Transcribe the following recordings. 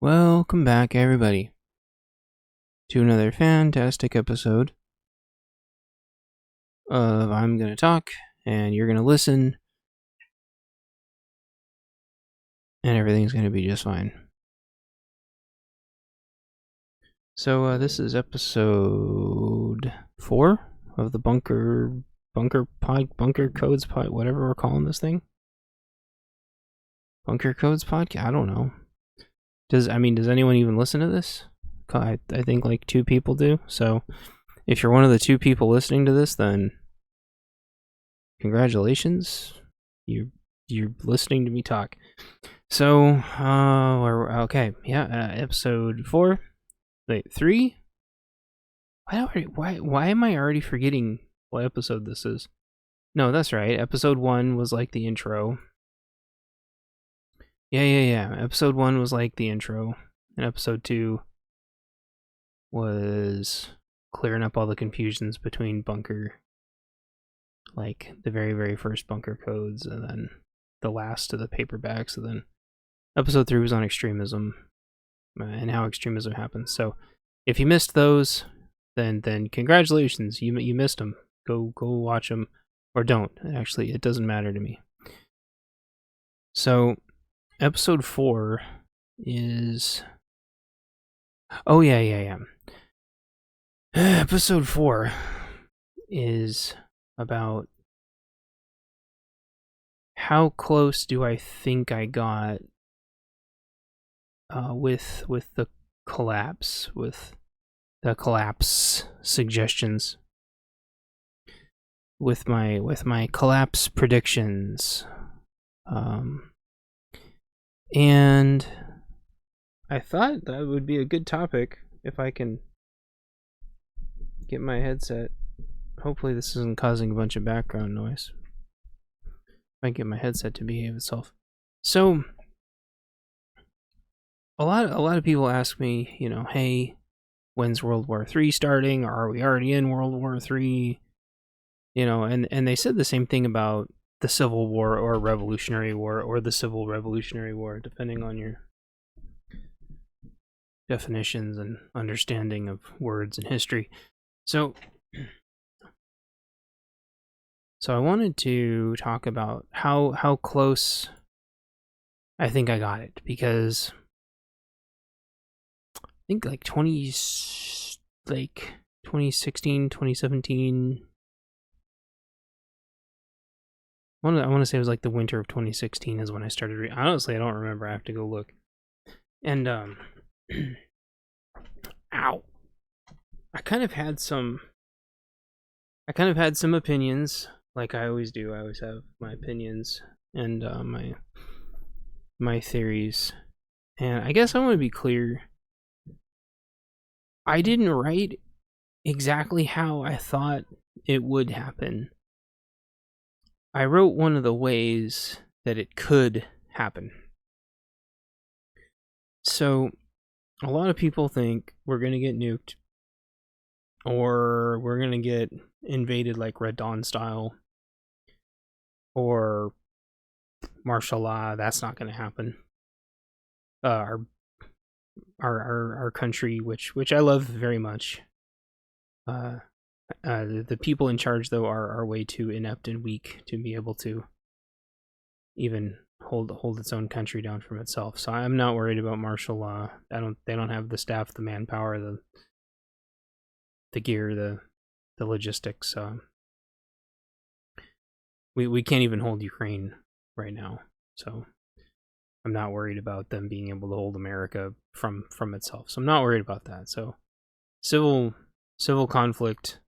Welcome back, everybody, to another fantastic episode of I'm Gonna Talk, and you're gonna listen, and everything's gonna be just fine. So, this is episode 4 of the Bunker Codes pod, whatever we're calling this thing. Bunker Codes podcast? I don't know. Does anyone even listen to this? I think like 2 people do. So, if you're one of the 2 people listening to this, then congratulations. You're listening to me talk. So, episode 4. Wait, 3? Why am I already forgetting what episode this is? No, that's right. Episode 1 was like the intro. Yeah. Episode 1 was like the intro, and episode 2 was clearing up all the confusions between Bunker, like the very, very first Bunker codes, and then the last of the paperbacks, and then episode 3 was on extremism and how extremism happens. So if you missed those, then congratulations, you missed them. Go watch them, or don't. Actually, it doesn't matter to me. So episode 4 is episode 4 is about how close do I think I got with the collapse, with the collapse suggestions, with my collapse predictions, and I thought that would be a good topic if I can get my headset. Hopefully this isn't causing a bunch of background noise. If I can get my headset to behave itself. So a lot of people ask me, hey, when's World War III starting? Or are we already in World War III? And they said the same thing about the Civil War or Revolutionary War or the Civil Revolutionary War, depending on your definitions and understanding of words and history. So I wanted to talk about how close I think I got it, because I think like 2016, 2017. I want to say it was like the winter of 2016 is when I started reading. Honestly, I don't remember. I have to go look. And ow. I kind of had some opinions, like I always do. I always have my opinions and my theories. And I guess I want to be clear. I didn't write exactly how I thought it would happen. I wrote one of the ways that it could happen. So, a lot of people think we're going to get nuked, or we're going to get invaded like Red Dawn style, or martial law. That's not going to happen. Our country, which I love very much. The people in charge, though, are way too inept and weak to be able to even hold its own country down from itself. So I'm not worried about martial law. They don't have the staff, the manpower, the gear, the logistics. We can't even hold Ukraine right now. So I'm not worried about them being able to hold America from itself. So I'm not worried about that. So civil conflict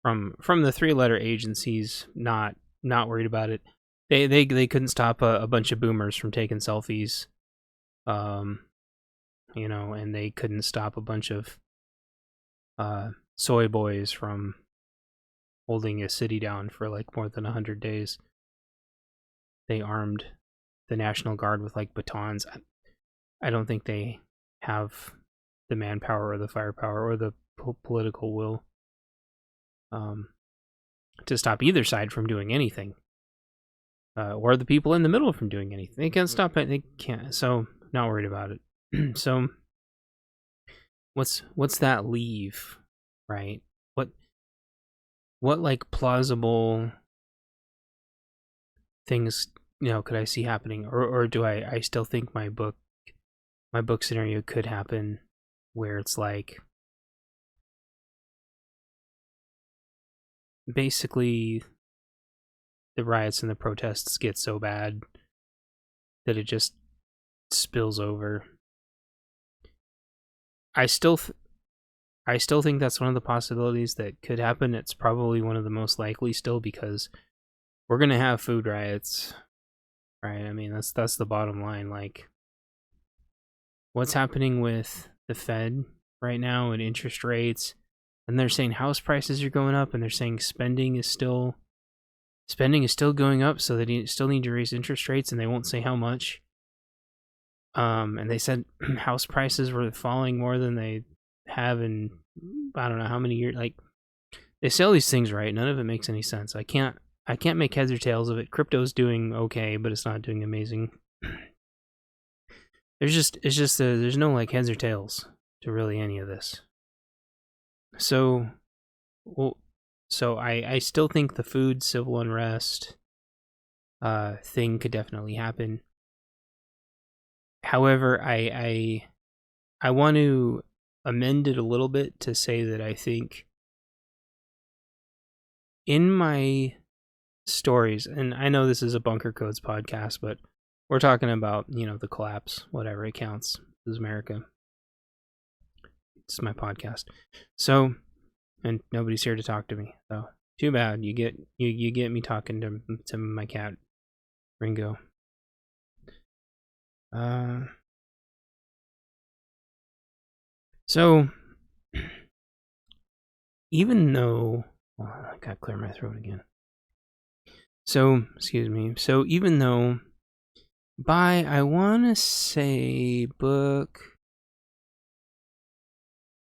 from the 3-letter agencies, not worried about it. They couldn't stop a bunch of boomers from taking selfies, and they couldn't stop a bunch of soy boys from holding a city down for like more than 100 days. They armed the National Guard with like batons. I don't think they have the manpower or the firepower or the political will to stop either side from doing anything, or the people in the middle from doing anything. They can't stop it. They can't. So not worried about it. So what's that leave, right? What like plausible things, could I see happening, or do I still think my book scenario could happen, where it's like basically the riots and the protests get so bad that it just spills over. I still think that's one of the possibilities that could happen. It's probably one of the most likely still, because we're gonna have food riots, right? I mean, that's the bottom line. Like, what's happening with the Fed right now and interest rates, and they're saying house prices are going up, and they're saying spending is still going up, so they still need to raise interest rates, and they won't say how much. And they said house prices were falling more than they have in I don't know how many years. Like, they say all these things, right? None of it makes any sense. I can't make heads or tails of it. Crypto's doing okay, but it's not doing amazing. There's no like heads or tails to really any of this. So, I still think the food civil unrest thing could definitely happen. However, I want to amend it a little bit to say that I think in my stories, and I know this is a Bunker Codes podcast, but we're talking about, the collapse, whatever, it counts. This is America. It's my podcast. So, and nobody's here to talk to me. So, too bad. You get me talking to my cat, Ringo. So, even though I gotta clear my throat again. So, excuse me. So, even though by, I want to say, book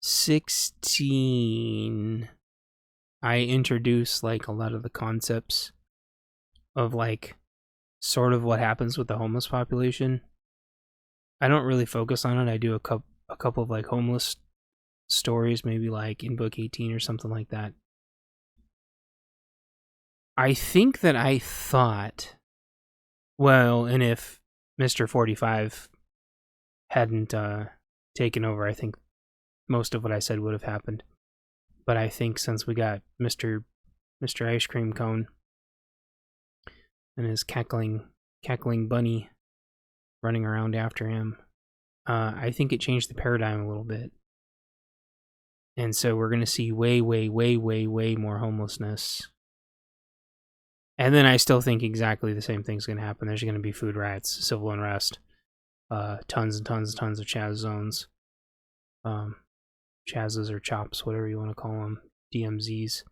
16, I introduce like a lot of the concepts of like sort of what happens with the homeless population. I don't really focus on it. I do a couple of like homeless stories, maybe like in book 18 or something like that. I think that I thought, well, and if Mr. 45 hadn't taken over, I think most of what I said would have happened. But I think since we got Mr. Ice Cream Cone and his cackling bunny running around after him, I think it changed the paradigm a little bit. And so we're going to see way more homelessness. And then I still think exactly the same thing's going to happen. There's going to be food riots, civil unrest, tons and tons of Chaz zones. Chazes or chops, whatever you want to call them, DMZs.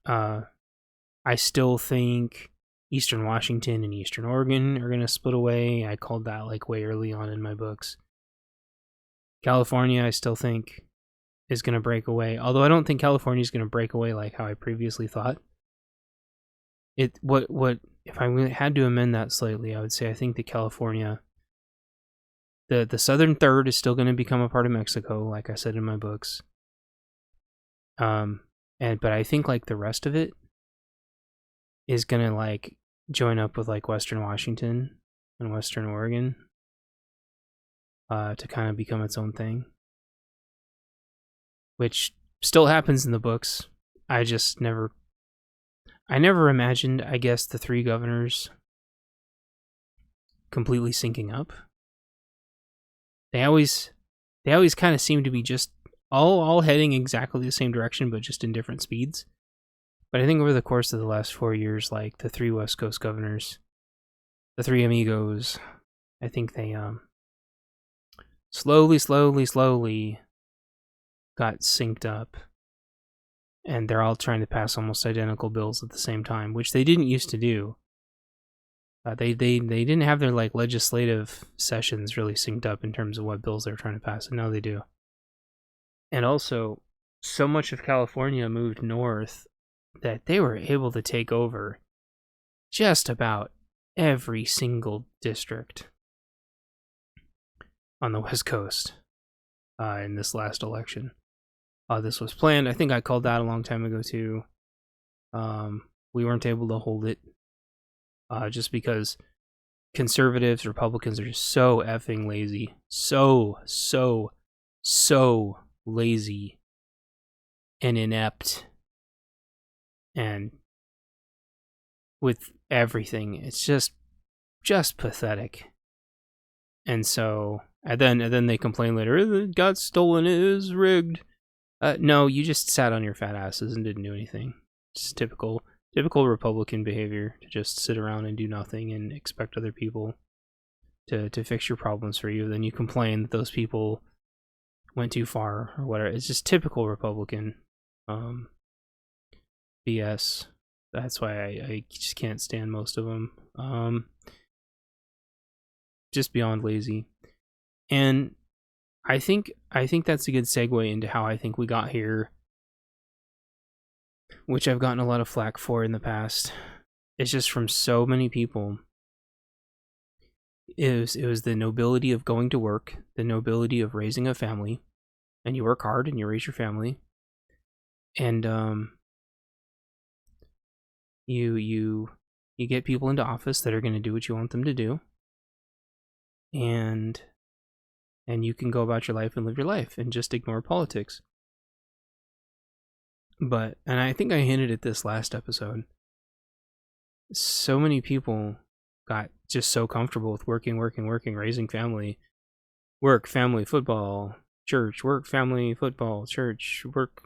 I still think Eastern Washington and Eastern Oregon are going to split away. I called that like way early on in my books. California, I still think, is going to break away. Although I don't think California is going to break away like how I previously thought. What if I had to amend that slightly, I would say I think that California, the southern third is still going to become a part of Mexico, like I said in my books. But I think like the rest of it is going to like join up with like Western Washington and Western Oregon to kind of become its own thing, which still happens in the books. I never imagined, I guess, the three governors completely syncing up. They always kind of seem to be just all heading exactly the same direction, but just in different speeds. But I think over the course of the last 4 years, like the three West Coast governors, the three amigos, I think they slowly got synced up. And they're all trying to pass almost identical bills at the same time, which they didn't used to do. They didn't have their like legislative sessions really synced up in terms of what bills they're trying to pass, and now they do. And also, so much of California moved north that they were able to take over just about every single district. on the West Coast in this last election. This was planned. I think I called that a long time ago too. We weren't able to hold it just because conservatives, Republicans are just so effing lazy. So lazy and inept. And with everything, it's just pathetic. And so, and then they complain later, it got stolen, it is rigged. No, you just sat on your fat asses and didn't do anything. It's typical Republican behavior to just sit around and do nothing and expect other people to fix your problems for you. Then you complain that those people went too far or whatever. It's just typical Republican BS. That's why I just can't stand most of them. Just beyond lazy. And I think that's a good segue into how I think we got here, which I've gotten a lot of flack for in the past. It's just from so many people. It was the nobility of going to work, the nobility of raising a family, and you work hard and you raise your family, and you get people into office that are going to do what you want them to do, and you can go about your life and live your life and just ignore politics. But, and I think I hinted at this last episode, so many people got just so comfortable with working, raising family, work, family, football, church, work, family, football, church, work,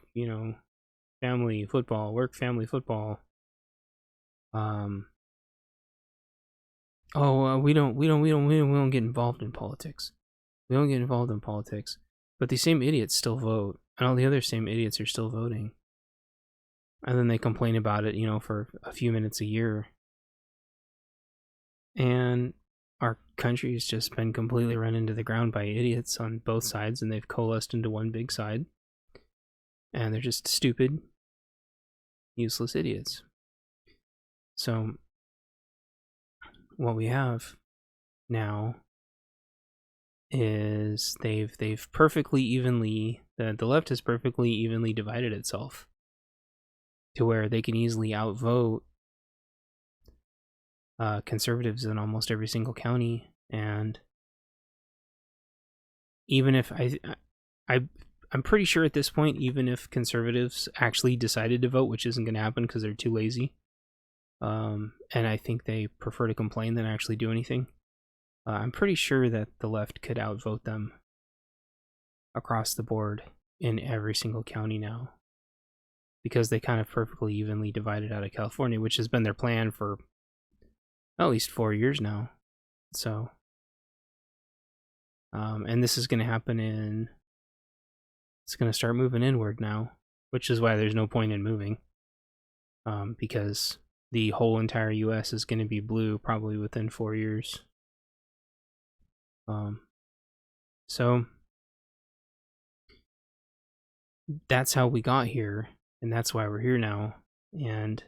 family, football, work, family, football. We don't get involved in politics. We don't get involved in politics. But these same idiots still vote, and all the other same idiots are still voting. And then they complain about it, for a few minutes a year. And our country has just been completely run into the ground by idiots on both sides, and they've coalesced into one big side. And they're just stupid, useless idiots. So, what we have now is they've perfectly evenly, the left has perfectly evenly divided itself to where they can easily outvote conservatives in almost every single county. And even if I'm pretty sure at this point, even if conservatives actually decided to vote, which isn't going to happen because they're too lazy, and I think they prefer to complain than actually do anything, I'm pretty sure that the left could outvote them across the board in every single county now, because they kind of perfectly evenly divided out of California, which has been their plan for at least 4 years now. So, and this is going to happen it's going to start moving inward now, which is why there's no point in moving, because the whole entire US is going to be blue probably within 4 years. So that's how we got here, and that's why we're here now. And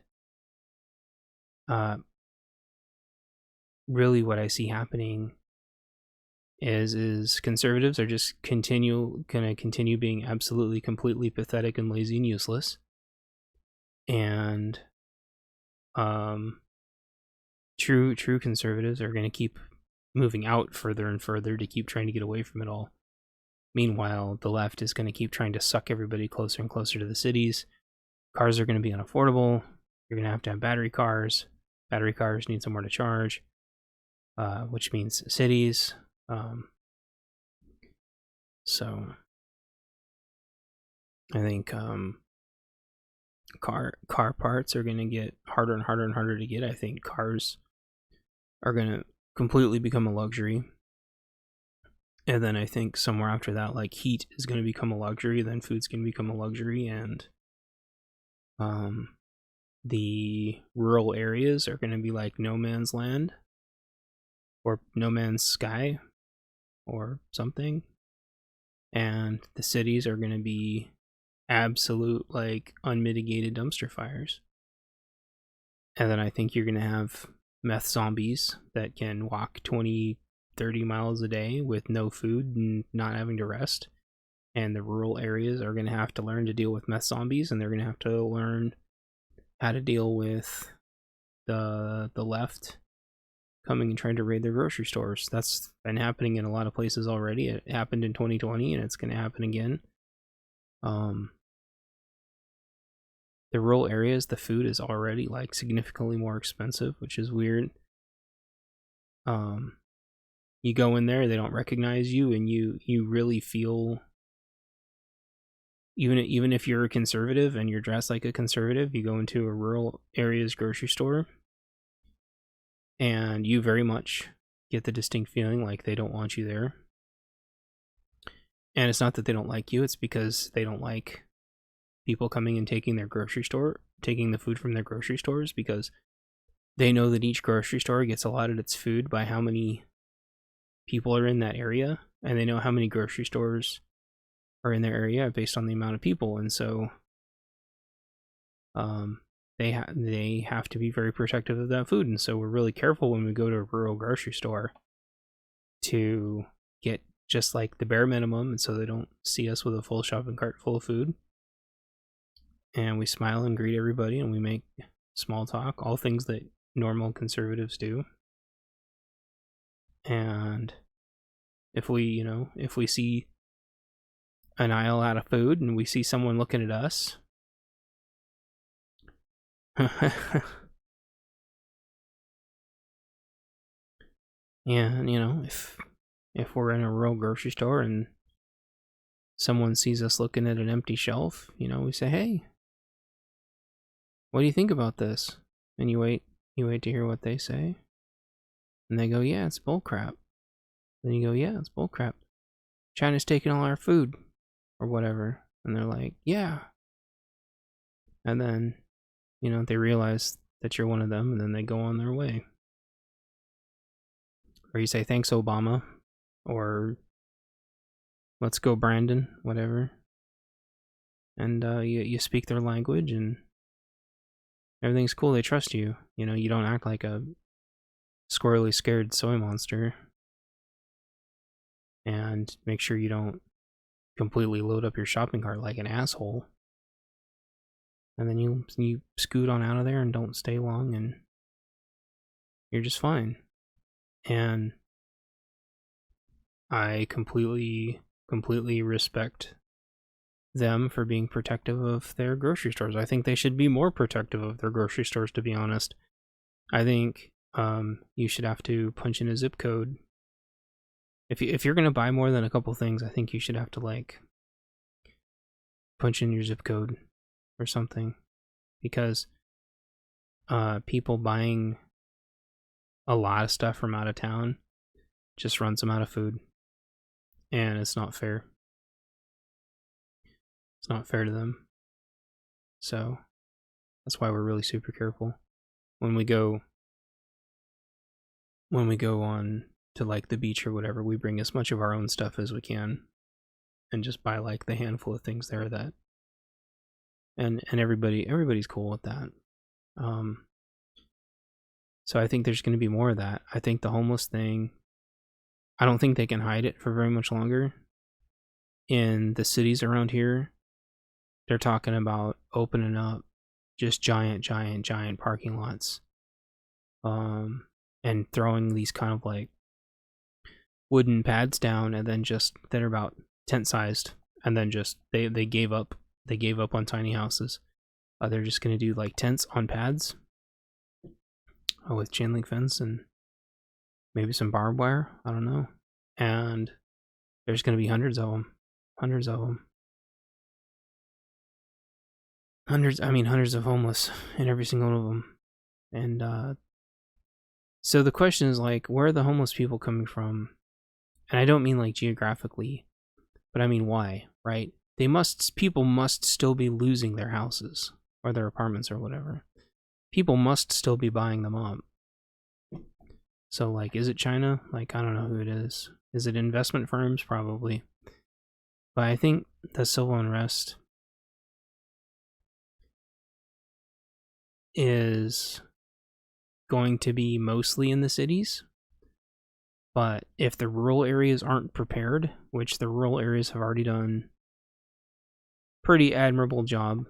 really what I see happening is conservatives are just gonna continue being absolutely completely pathetic and lazy and useless. And true conservatives are gonna keep moving out further and further to keep trying to get away from it all. Meanwhile, the left is going to keep trying to suck everybody closer and closer to the cities. Cars are going to be unaffordable. You're going to have battery cars. Battery cars need somewhere to charge, which means cities. So I think car parts are going to get harder and harder and harder to get. I think cars are going to completely become a luxury. And then I think somewhere after that, like, heat is going to become a luxury, then food's going to become a luxury, and the rural areas are going to be like no man's land or no man's sky or something. And the cities are going to be absolute, like, unmitigated dumpster fires. And then I think you're going to have meth zombies that can walk 20 30 miles a day with no food and not having to rest. And the rural areas are going to have to learn to deal with meth zombies, and they're going to have to learn how to deal with the left coming and trying to raid their grocery stores. That's been happening in a lot of places already. It happened in 2020, and it's going to happen again. The rural areas, the food is already like significantly more expensive, which is weird. You go in there, they don't recognize you, and you really feel, even if you're a conservative and you're dressed like a conservative, you go into a rural area's grocery store, and you very much get the distinct feeling like they don't want you there. And it's not that they don't like you, it's because they don't like people coming and taking the food from their grocery stores, because they know that each grocery store gets allotted its food by how many people are in that area, and they know how many grocery stores are in their area based on the amount of people, and so they have to be very protective of that food. And so we're really careful when we go to a rural grocery store to get just like the bare minimum, and so they don't see us with a full shopping cart full of food. And we smile and greet everybody, and we make small talk, all things that normal conservatives do. And if we see an aisle out of food and we see someone looking at us, and if we're in a rural grocery store and someone sees us looking at an empty shelf, we say, "Hey, what do you think about this?" And you wait to hear what they say. And they go, "Yeah, it's bullcrap." Then you go, "Yeah, it's bullcrap. China's taking all our food," or whatever. And they're like, "Yeah." And then, they realize that you're one of them, and then they go on their way. Or you say, "Thanks, Obama," or "Let's go, Brandon," whatever. And you speak their language, and everything's cool. They trust you. You don't act like a squirrely scared soy monster. And make sure you don't completely load up your shopping cart like an asshole. And then you scoot on out of there and don't stay long, and you're just fine. And I completely respect them for being protective of their grocery stores. I think they should be more protective of their grocery stores, to be honest. I think you should have to punch in a zip code. If you're gonna buy more than a couple things, I think you should have to like punch in your zip code or something, because people buying a lot of stuff from out of town just runs them out of food, and it's not fair. It's not fair to them. So that's why we're really super careful when we go on to like the beach or whatever. We bring as much of our own stuff as we can and just buy like the handful of things there that and everybody's cool with that. So I think there's going to be more of that. I think the homeless thing, I don't think they can hide it for very much longer. In the cities around here, they're talking about opening up just giant parking lots, and throwing these kind of like wooden pads down, and then just that are about tent sized, and then just they gave up on tiny houses. They're just gonna do like tents on pads with chain link fence and maybe some barbed wire. I don't know. And there's gonna be hundreds of them. Hundreds of homeless in every single one of them. And so the question is like, where are the homeless people coming from? And I don't mean like geographically, but I mean why, right? People must still be losing their houses or their apartments or whatever. People must still be buying them up. So like, is it China? Like, I don't know who it is. Is it investment firms? Probably. But I think the civil unrest is going to be mostly in the cities, But if the rural areas aren't prepared, which the rural areas have already done pretty admirable job,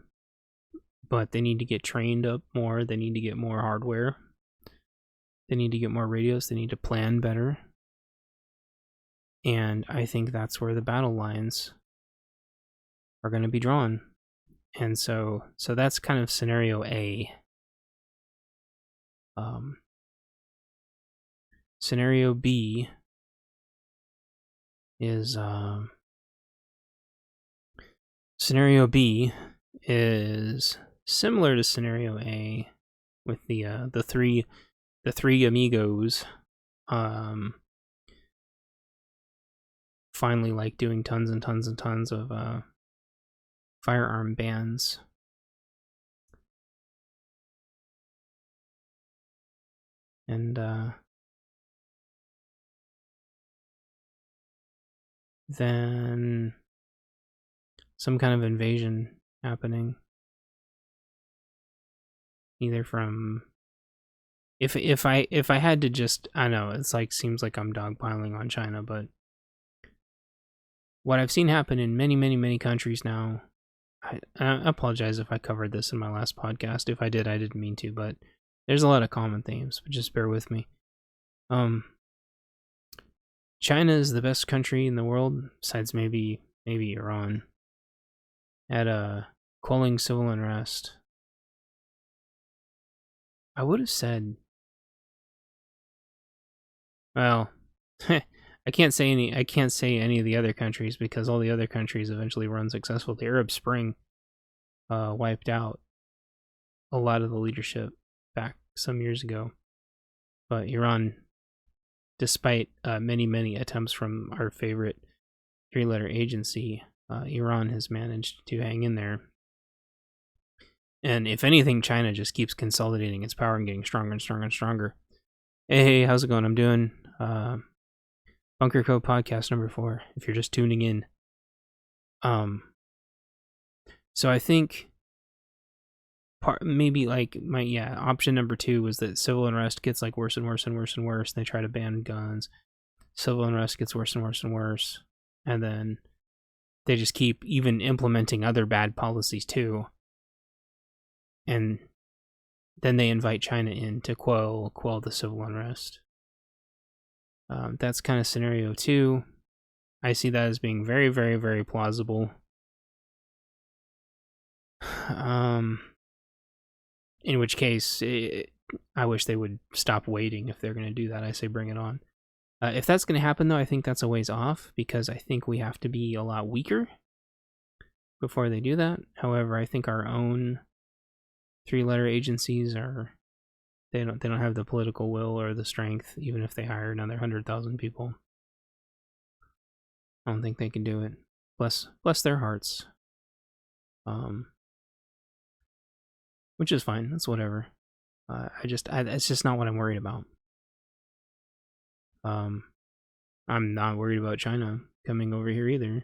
but they need to get trained up more, they need to get more hardware, they need to get more radios, they need to plan better. And I think that's where the battle lines are going to be drawn. And so that's kind of scenario A. Scenario B is similar to scenario A, with the three amigos finally like doing tons and tons and tons of firearm bans. And then some kind of invasion happening, either from if I had to just, I know it's like, seems like I'm dogpiling on China, but what I've seen happen in many countries now, I apologize if I covered this in my last podcast. If I did, I didn't mean to, but there's a lot of common themes, but just bear with me. China is the best country in the world, besides maybe Iran, at quelling civil unrest. I would have said, well, I can't say any of the other countries, because all the other countries eventually were unsuccessful. The Arab Spring wiped out a lot of the leadership back some years ago, but Iran, despite many attempts from our favorite three-letter agency, Iran has managed to hang in there. And if anything, China just keeps consolidating its power and getting stronger and stronger and stronger. Hey, how's it going? I'm doing Bunker Code Podcast number 4, if you're just tuning in. So I think option number 2 was that civil unrest gets like worse and worse and worse and worse. They try to ban guns. Civil unrest gets worse and worse and worse. And then they just keep even implementing other bad policies too. And then they invite China in to quell the civil unrest. That's kind of scenario 2. I see that as being very, very, very plausible. In which case, I wish they would stop waiting. If they're going to do that, I say bring it on. If that's going to happen, though, I think that's a ways off, because I think we have to be a lot weaker before they do that. However, I think our own three-letter agencies they don't have the political will or the strength, even if they hire another 100,000 people. I don't think they can do it. Bless their hearts. Which is fine. That's whatever. It's just not what I'm worried about. I'm not worried about China coming over here either.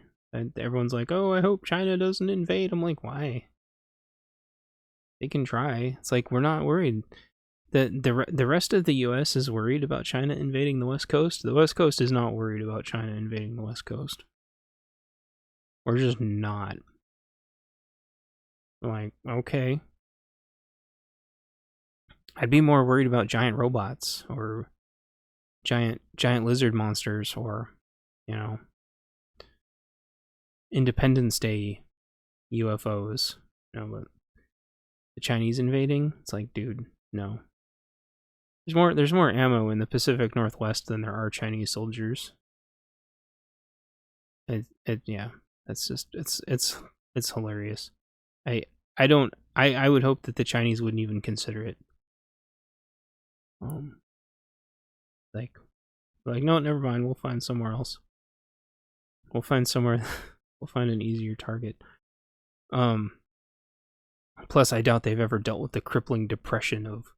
Everyone's like, oh, I hope China doesn't invade. I'm like, why? They can try. It's like, we're not worried. The rest of the U.S. is worried about China invading the West Coast. The West Coast is not worried about China invading the West Coast. We're just not. Like, okay. I'd be more worried about giant robots or giant lizard monsters, or, Independence Day UFOs. But the Chinese invading, it's like, dude, no. There's more ammo in the Pacific Northwest than there are Chinese soldiers. That's just it's hilarious. I would hope that the Chinese wouldn't even consider it. Like, no, never mind. We'll find somewhere else. We'll find an easier target. Plus, I doubt they've ever dealt with the crippling depression of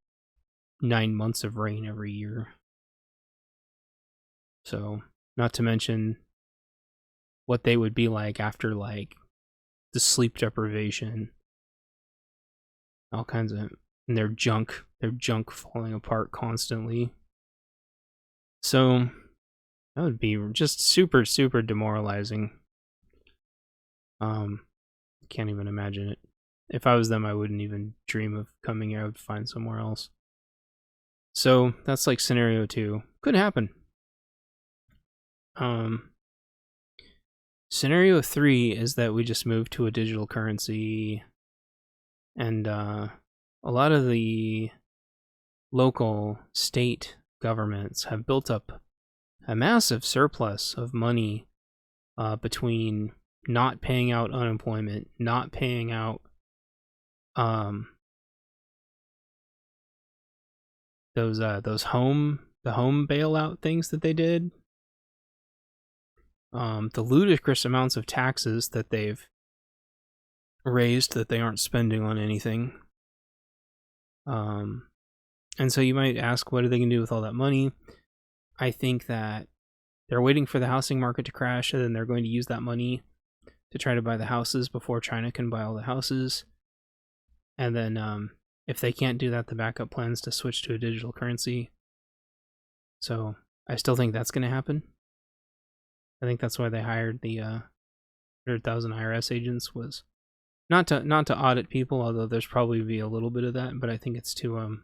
9 months of rain every year. So, not to mention what they would be like after, like, the sleep deprivation, all kinds of, and their junk falling apart constantly. So, That would be just super, super demoralizing. Can't even imagine it. If I was them, I wouldn't even dream of coming here. I would find somewhere else. So that's like scenario 2. Could happen. Scenario 3 is that we just move to a digital currency, and a lot of the local state governments have built up a massive surplus of money between not paying out unemployment, not paying out those home bailout things that they did, the ludicrous amounts of taxes that they've raised that they aren't spending on anything. And so you might ask, what are they going to do with all that money? I think that they're waiting for the housing market to crash, and then they're going to use that money to try to buy the houses before China can buy all the houses. And then if they can't do that, the backup plans to switch to a digital currency. So I still think that's going to happen. I think that's why they hired the 100,000 IRS agents, was not to audit people, although there's probably be a little bit of that, but I think it's to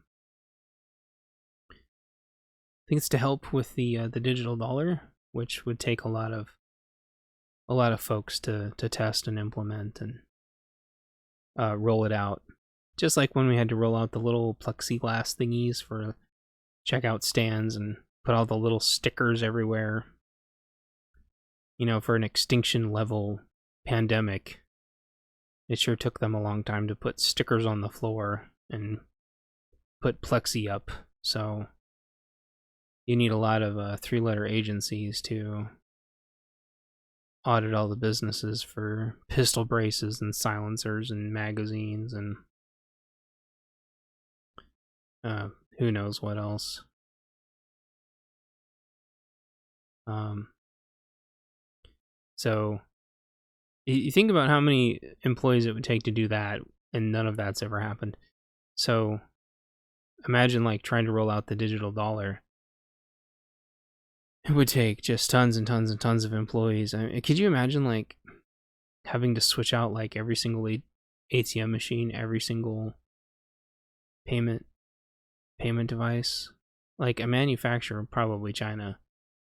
help with the digital dollar, which would take a lot of folks to test and implement and roll it out. Just like when we had to roll out the little plexiglass thingies for checkout stands and put all the little stickers everywhere. You know, for an extinction level pandemic, it sure took them a long time to put stickers on the floor and put plexi up. So you need a lot of 3-letter agencies to audit all the businesses for pistol braces and silencers and magazines and who knows what else. So you think about how many employees it would take to do that, and none of that's ever happened. So imagine like trying to roll out the digital dollar. It would take just tons and tons and tons of employees. I mean, could you imagine like having to switch out like every single ATM machine, every single payment device? Like a manufacturer, probably China,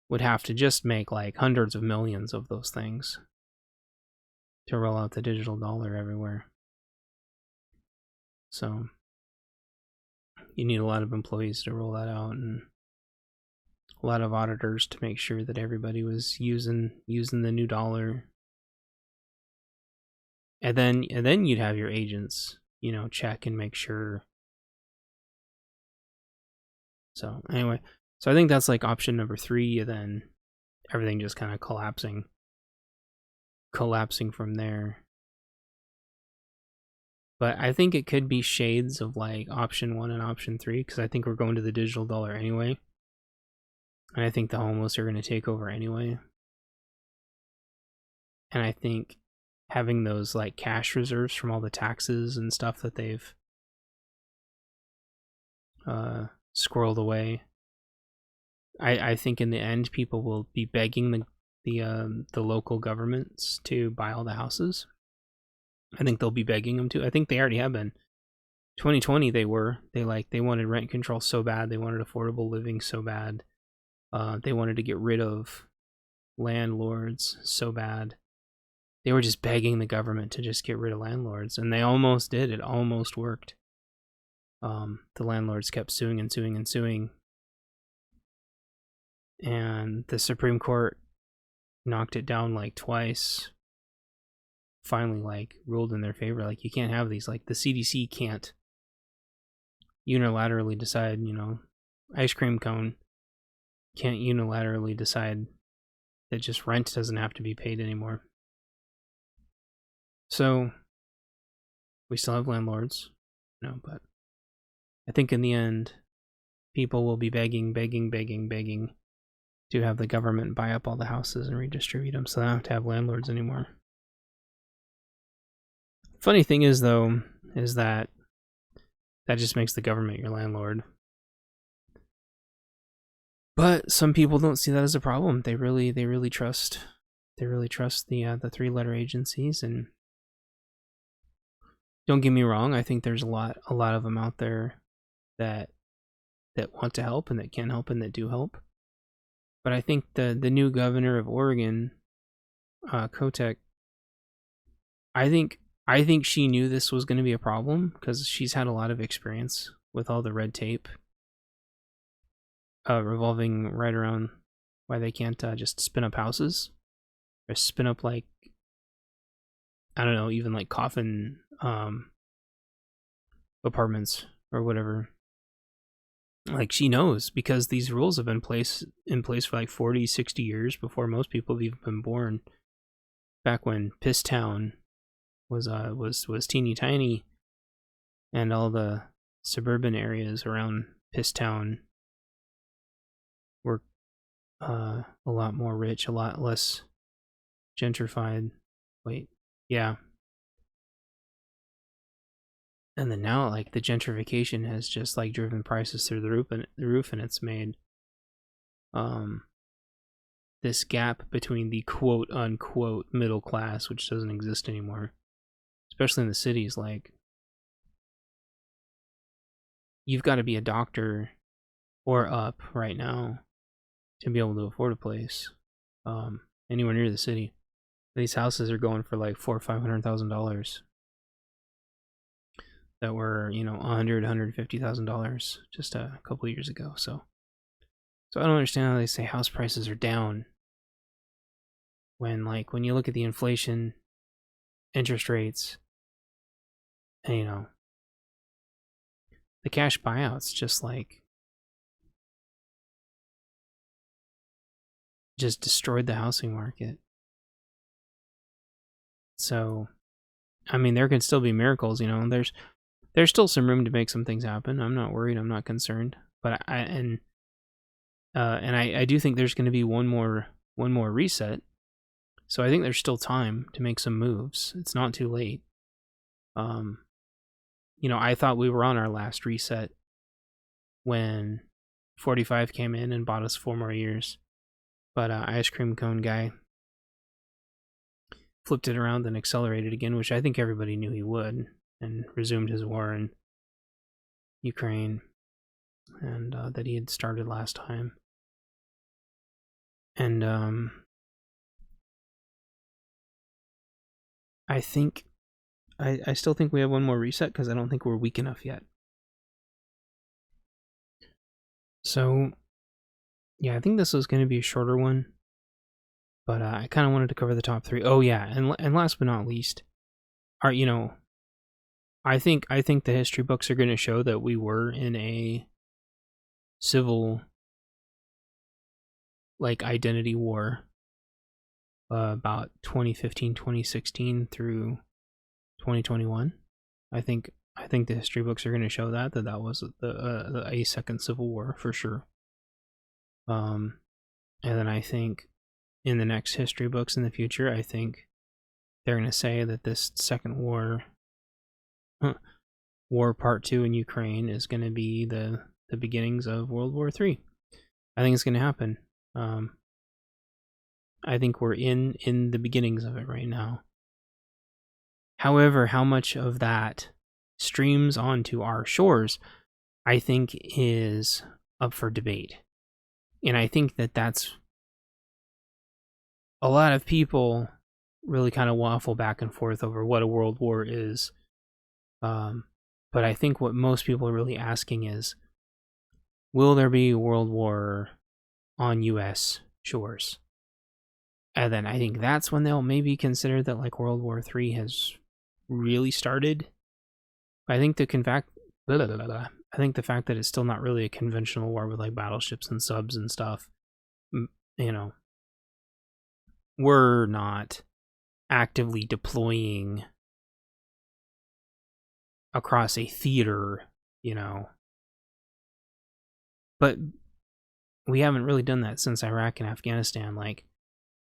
would have to just make like hundreds of millions of those things to roll out the digital dollar everywhere. So you need a lot of employees to roll that out, and a lot of auditors to make sure that everybody was using the new dollar. And then you'd have your agents, you know, check and make sure. So anyway, so I think that's like option number 3, and then everything just kind of collapsing from there. But I think it could be shades of like option 1 and option 3, because I think we're going to the digital dollar anyway. And I think the homeless are going to take over anyway. And I think having those like cash reserves from all the taxes and stuff that they've squirreled away, I think in the end people will be begging the local governments to buy all the houses. I think they'll be begging them to. I think they already have been. 2020 they wanted rent control so bad, they wanted affordable living so bad. They wanted to get rid of landlords so bad. They were just begging the government to just get rid of landlords, and they almost did. It almost worked. The landlords kept suing and suing and suing, and the Supreme Court knocked it down like twice. Finally, like, ruled in their favor. Like, you can't have these. Like, the CDC can't unilaterally decide, you know, ice cream cone can't unilaterally decide that just rent doesn't have to be paid anymore. So we still have landlords, you know, but I think in the end people will be begging to have the government buy up all the houses and redistribute them, so they don't have to have landlords anymore. Funny thing is, though, is that just makes the government your landlord. But some people don't see that as a problem. They really trust the 3-letter agencies. And don't get me wrong, I think there's a lot of them out there that want to help and that can help and that do help. But I think the new governor of Oregon, Kotek, I think she knew this was going to be a problem because she's had a lot of experience with all the red tape revolving right around why they can't just spin up houses or spin up, like, I don't know, even like coffin apartments or whatever. Like, she knows because these rules have been in place for like 40, 60 years before most people have even been born. Back when Piss Town was teeny tiny, and all the suburban areas around Piss Town were a lot more rich, a lot less gentrified. Wait, yeah. And then now, like, the gentrification has just like driven prices through the roof, and it's made this gap between the quote unquote middle class, which doesn't exist anymore, especially in the cities. Like, you've got to be a doctor or up right now to be able to afford a place anywhere near the city. These houses are going for like $400,000 or $500,000 that were, $150,000 just a couple of years ago. So I don't understand how they say house prices are down when you look at the inflation, interest rates, and the cash buyouts just destroyed the housing market. So, I mean, there can still be miracles, there's still some room to make some things happen. I'm not worried, I'm not concerned. But I do think there's going to be one more reset. So I think there's still time to make some moves. It's not too late. I thought we were on our last reset when 45 came in and bought us 4 more years. But Ice Cream Cone Guy flipped it around and accelerated again, which I think everybody knew he would, and resumed his war in Ukraine, and that he had started last time. And I still think we have one more reset because I don't think we're weak enough yet. So, yeah, I think this was going to be a shorter one, but I kind of wanted to cover the top 3. Oh yeah, and last but not least, I think the history books are going to show that we were in a civil, like, identity war about 2015, 2016 through 2021. I think the history books are going to show that was a second civil war for sure. And then I think in the next history books in the future, I think they're going to say that this second war part 2 in Ukraine is going to be the beginnings of World War III. I think it's going to happen. I think we're in the beginnings of it right now. However, how much of that streams onto our shores, I think, is up for debate. And I think that's a lot of people really kind of waffle back and forth over what a world war is. But I think what most people are really asking is, will there be a world war on U.S. shores? And then I think that's when they'll maybe consider that, like, World War III has really started. I think the fact that it's still not really a conventional war with, like, battleships and subs and stuff, we're not actively deploying across a theater, but we haven't really done that since Iraq and Afghanistan. Like,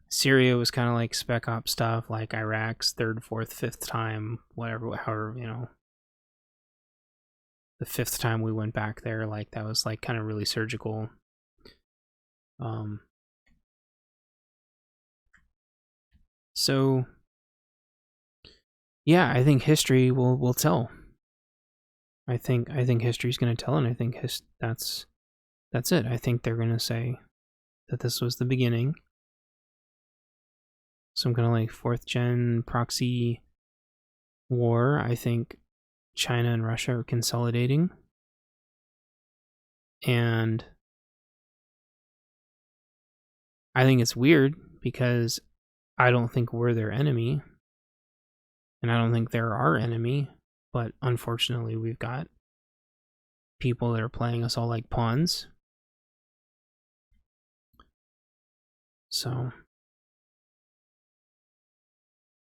Syria was kind of like spec op stuff, like Iraq's 3rd, 4th, 5th time, however, the 5th time we went back there, like, that was like kind of really surgical. So yeah, I think history will tell. I think history's going to tell, and I think that's it. I think they're going to say that this was the beginning. Some kind of like 4th gen proxy war. I think China and Russia are consolidating. And I think it's weird because I don't think we're their enemy. And I don't think they're our enemy. But unfortunately, we've got people that are playing us all like pawns. So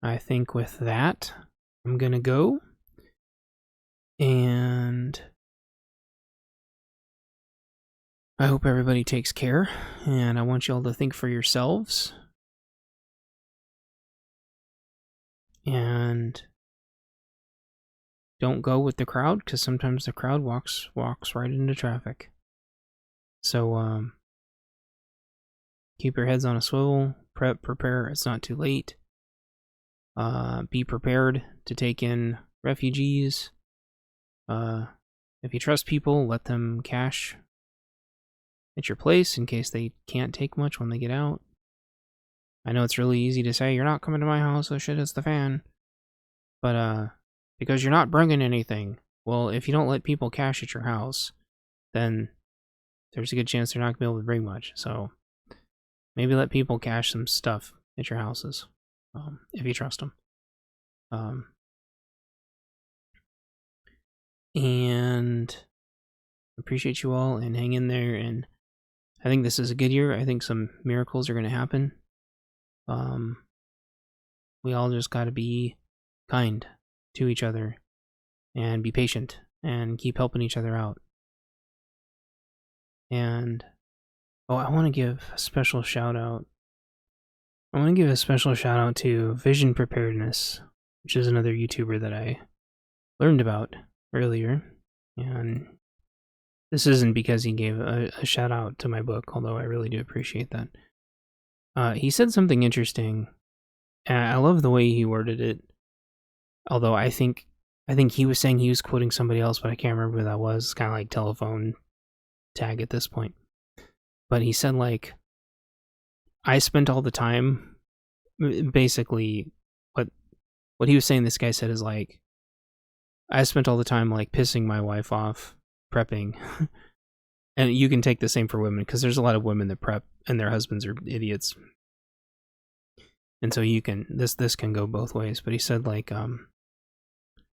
I think with that, I'm going to go. And I hope everybody takes care. And I want you all to think for yourselves. And don't go with the crowd, because sometimes the crowd walks right into traffic. So keep your heads on a swivel. Prepare. It's not too late. Be prepared to take in refugees. If you trust people, let them cash at your place in case they can't take much when they get out. I know it's really easy to say, you're not coming to my house, so shit hits the fan. But, because you're not bringing anything. Well, if you don't let people cash at your house, then there's a good chance they're not going to be able to bring much. So, maybe let people cash some stuff at your houses, if you trust them. And appreciate you all, and hang in there, and I think this is a good year. I think some miracles are going to happen. We all just got to be kind to each other and be patient and keep helping each other out. And I want to give a special shout out. I want to give a special shout out to Vision Preparedness, which is another YouTuber that I learned about earlier. And this isn't because he gave a shout out to my book, although I really do appreciate that. He said something interesting, and I love the way he worded it. Although I think he was saying he was quoting somebody else, but I can't remember who that was. It's kind of like telephone tag at this point. But he said, like, I spent all the time, basically, what he was saying, this guy said, is like, I spent all the time, like, pissing my wife off, prepping. And you can take the same for women, because there's a lot of women that prep, and their husbands are idiots. And so you can, this can go both ways. But he said, like,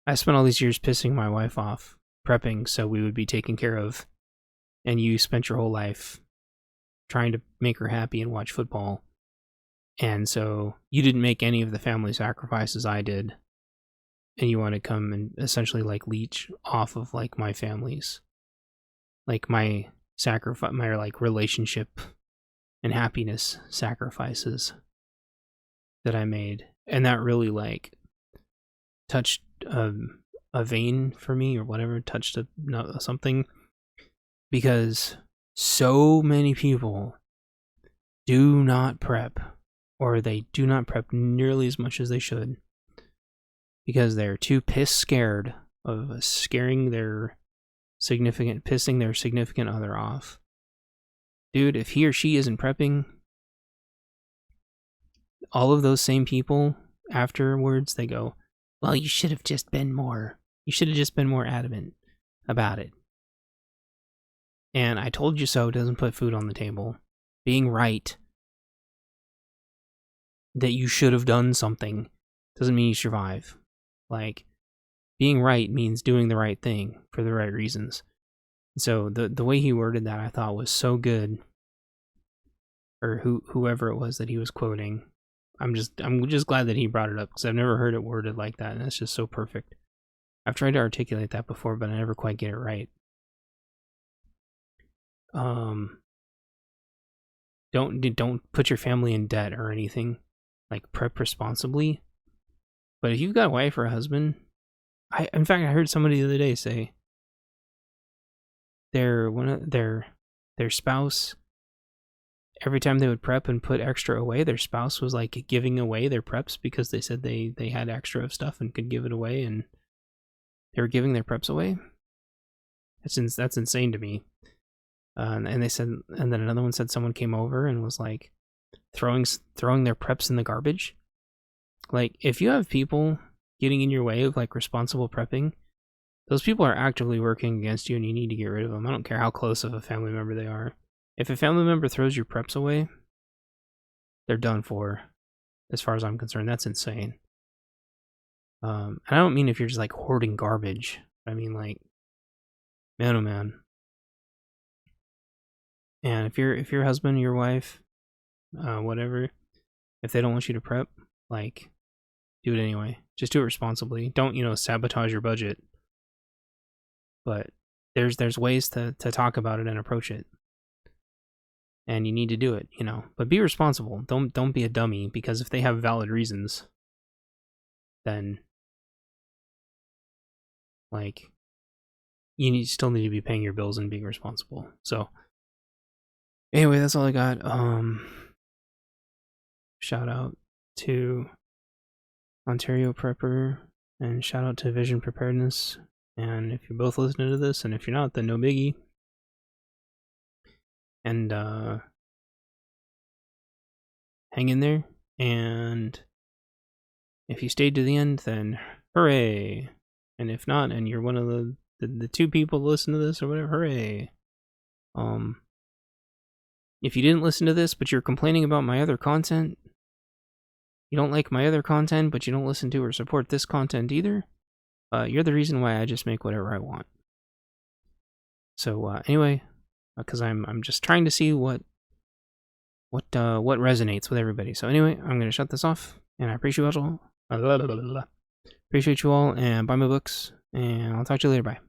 I spent all these years pissing my wife off, prepping so we would be taken care of, and you spent your whole life trying to make her happy and watch football, and so you didn't make any of the family sacrifices I did, and you want to come and essentially like leech off of like my family's, like my sacrifice, my like relationship and happiness sacrifices that I made. And that really like touched a vein for me, or whatever, touched something, because so many people do not prep, or they do not prep nearly as much as they should, because they're too scared of pissing their significant other off. Dude, if he or she isn't prepping, all of those same people afterwards, they go, well, you should have just been more adamant about it. And I told you so doesn't put food on the table. Being right that you should have done something doesn't mean you survive. Like, being right means doing the right thing for the right reasons. So the way he worded that, I thought was so good. Or whoever it was that he was quoting. I'm just glad that he brought it up, because I've never heard it worded like that, and it's just so perfect. I've tried to articulate that before, but I never quite get it right. Don't put your family in debt or anything. Like, prep responsibly. But if you've got a wife or a husband, I heard somebody the other day say their spouse every time they would prep and put extra away, their spouse was like giving away their preps because they said they had extra of stuff and could give it away, and they were giving their preps away. That's insane to me. And they said, and then another one said someone came over and was like throwing their preps in the garbage. Like, if you have people getting in your way of like responsible prepping, those people are actively working against you, and you need to get rid of them. I don't care how close of a family member they are. If a family member throws your preps away, they're done for, as far as I'm concerned. That's insane. And I don't mean if you're just like hoarding garbage. I mean like, man, oh man. And if your husband, your wife, whatever, if they don't want you to prep, like, do it anyway. Just do it responsibly. Don't, sabotage your budget. But there's ways to talk about it and approach it. And you need to do it, But be responsible. Don't be a dummy, because if they have valid reasons, then like you still need to be paying your bills and being responsible. So anyway, that's all I got. Shout out to Ontario Prepper, and shout out to Vision Preparedness. And if you're both listening to this, and if you're not, then no biggie. And hang in there. And if you stayed to the end, then hooray. And if not, and you're one of the two people that listen to this or whatever, hooray. If you didn't listen to this, but you're complaining about my other content, you don't like my other content, but you don't listen to or support this content either, you're the reason why I just make whatever I want. So anyway, because I'm just trying to see what resonates with everybody. So anyway, I'm gonna shut this off, and I appreciate you all. Appreciate you all, and buy my books, and I'll talk to you later. Bye.